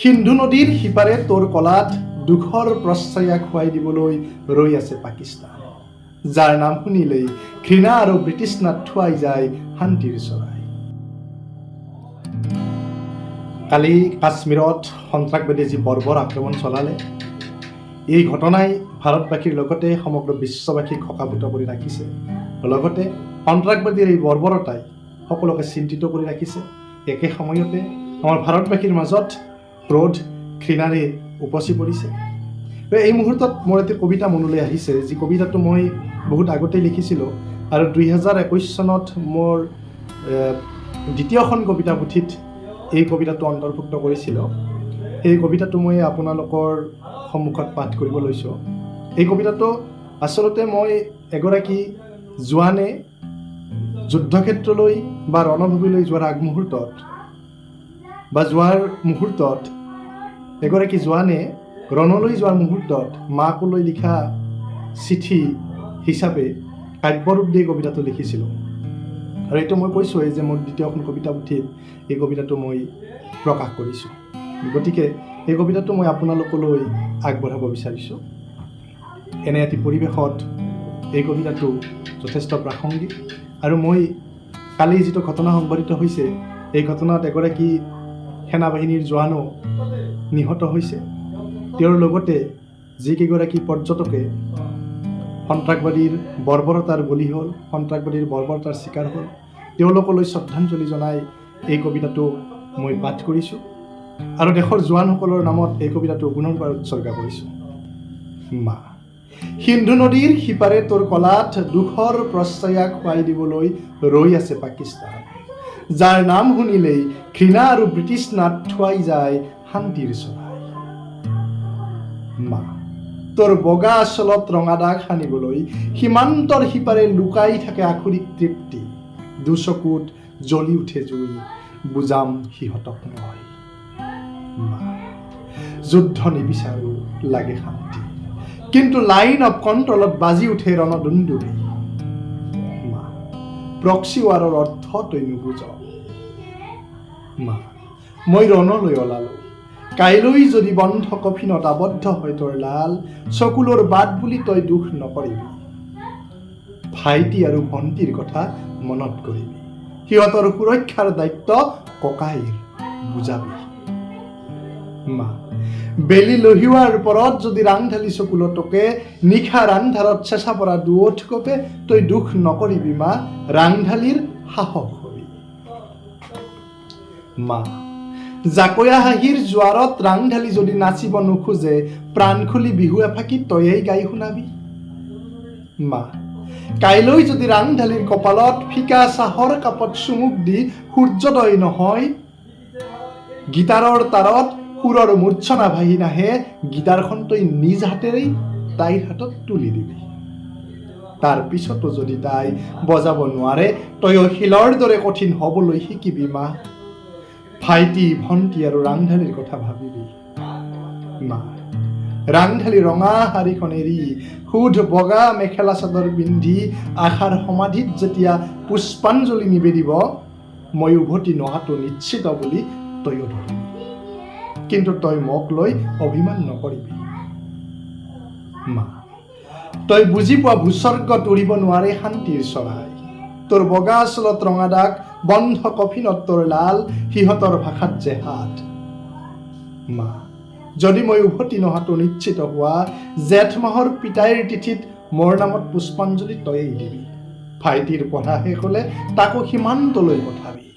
সিন্ধু নদীৰ সিপাৰে তোৰ কলাত দুখৰ প্ৰশ্ৰয়া খুৱাই দিবলৈ ৰৈ আছে পাকিস্তান, যাৰ নাম শুনিলেই ঘৃণা আৰু ব্ৰিটিছ নাথুৱাই যায় শান্তিৰ চৰাই। কালি কাশ্মীৰত সন্ত্ৰাসবাদীয়ে যি বৰ্বৰ আক্ৰমণ চলালে, এই ঘটনাই ভাৰতবাসীৰ লগতে সমগ্ৰ বিশ্ববাসীক শোকাভূত কৰি ৰাখিছে। লগতে সন্ত্ৰাসবাদীৰ এই বৰ্বৰতাই সকলোকে চিন্তিত কৰি ৰাখিছে। একে সময়তে আমাৰ ভাৰতবাসীৰ মাজত ক্ৰোধ ঘৃণাৰে উপচি পৰিছে। এই মুহূৰ্তত মোৰ এটি কবিতা মনলৈ আহিছে, যি কবিতাটো মই বহুত আগতেই লিখিছিলোঁ আৰু 2021 চনত মোৰ দ্বিতীয়খন কবিতা পুথিত এই কবিতাটো অন্তৰ্ভুক্ত কৰিছিলোঁ। এই কবিতাটো মই আপোনালোকৰ সন্মুখত পাঠ কৰিব লৈছোঁ। এই কবিতাটো আচলতে মই এগৰাকী জোৱানে যুদ্ধক্ষেত্ৰলৈ বা ৰণভূমিলৈ যোৱাৰ আগমুহূৰ্তত বা যোৱাৰ মুহূৰ্তত এগৰাকী জোৱানে ৰণলৈ যোৱাৰ মুহূৰ্তত মাকলৈ লিখা চিঠি হিচাপে কাব্যৰূপ দি কবিতাটো লিখিছিলোঁ। আৰু এইটো মই কৈছোঁৱেই যে মোৰ দ্বিতীয়খন কবিতা পুথিত এই কবিতাটো মই প্ৰকাশ কৰিছোঁ। গতিকে এই কবিতাটো মই আপোনালোকলৈ আগবঢ়াব বিচাৰিছোঁ। এনে এটি পৰিৱেশত এই কবিতাটো যথেষ্ট প্ৰাসংগিক। আৰু মই কালি যিটো ঘটনা সংঘটিত হৈছে, এই ঘটনাত এগৰাকী সেনাবাহিনীৰ জোৱানো নিহত হৈছে। তেওঁৰ লগতে যিকেইগৰাকী পৰ্যটকে সন্ত্ৰাসবাদীৰ বৰ্বৰতাৰ বলি হ'ল, সন্ত্ৰাসবাদীৰ বৰ্বৰতাৰ চিকাৰ হ'ল, তেওঁলোকলৈ শ্ৰদ্ধাঞ্জলি জনাই এই কবিতাটো মই পাঠ কৰিছোঁ আৰু দেশৰ জোৱানসকলৰ নামত এই কবিতাটো পুনৰবাৰ উৎসৰ্গা কৰিছোঁ। মা, সিন্ধু নদীৰ সিপাৰে তোৰ কলাত দুখৰ প্ৰশ্ৰয়া খুৱাই দিবলৈ ৰৈ আছে পাকিস্তান, যাৰ নাম শুনিলেই ঘৃণা আৰু ব্ৰিটিছ নাথুৱাই যায় শান্তিৰ চৰাই। মা, তোৰ বগা আচলত ৰঙা দাগ সানিবলৈ সীমান্তৰ সিপাৰে লুকাই থাকে আখৰিক তৃপ্তি, দুচকুত জ্বলি উঠে জুই, বুজাম সিহঁতক মই। মা, যুদ্ধ নিবিচাৰো লাগে শান্তি, কিন্তু লাইন অফ কণ্ট্ৰলত বাজি উঠে ৰণদুন্দুবি। মা, প্ৰক্সি ৱাৰৰ অৰ্থ তই নুবুজ। মা, মই ৰণলৈ ওলালো, কাইলৈ যদি বন্ধ কফিনত আবদ্ধ হয় তোৰ লাল, চকুলৰ বাট বুলি তই দুখ নকৰিবি। ভাইটি আৰু ভণ্টিৰ কথা মনত কৰিবি, সিহঁতৰ সুৰক্ষাৰ দায়িত্ব ককাইৰ বুজাবি। মা, বেলি লহিওৱাৰ পৰত যদি ৰাং ঢালি চকুলতকে, নিশাৰ আন্ধাৰত চেঁচা পৰা দুৱঠ কপে, তই দুখ নকৰিবি মা, ৰাংঢালিৰ সাহস হবি। মা, জাকৈয়া হাঁহিৰ জোৱাৰত ৰাংঢালি যদি নাচিব নোখোজে, প্ৰাণ খুলি বিহু এফাকি তয়েই গাই শুনাবি। মা, কাইলৈ যদি ৰাংঢালিৰ কপালত ফিকা চাহৰ কাপত চুমুক দি সূৰ্যোদয় নহয়, গীটাৰৰ তাৰত সুৰৰ মূৰ্ছনা ভাহি নাহে, গীটাৰখন তই নিজ হাতেৰেই তাইৰ হাতত তুলি দিবি। তাৰ পিছতো যদি তাই বজাব নোৱাৰে, তয়ো শিলৰ দৰে কঠিন হবলৈ শিকিবি মা। ভাইটি ভণ্টি আৰু ৰাংঢালিৰ কথা ভাবিবি। মা, ৰাংঢালি ৰঙা শাৰীখন এৰি শুধ বগা মেখেলা চাদৰ পিন্ধি আশাৰ সমাধিত যেতিয়া পুষ্পাঞ্জলি নিবেদিব, মই উভতি নহাটো নিশ্চিত বুলি তয়ো ধৰিবি। কিন্তু তই মোক লৈ অভিমান নকৰিবি। মা, তই বুজি পোৱা ভূস্বৰ্গত উৰিব নোৱাৰে শান্তিৰ চৰাই, তোৰ বগা আচলত ৰঙা দাগ, বন্ধ কফিনত তোৰ লাল, সিহঁতৰ ভাষাত জেহাদ। মা, যদি মই উভতি নহাটো নিশ্চিত হোৱা, জেঠ মাহৰ পিতাইৰ তিথিত মোৰ নামত পুষ্পাঞ্জলি তয়েই দিবি। ভাইটিৰ পঢ়া শেষ হ'লে তাকো সীমান্তলৈ পঠাবি।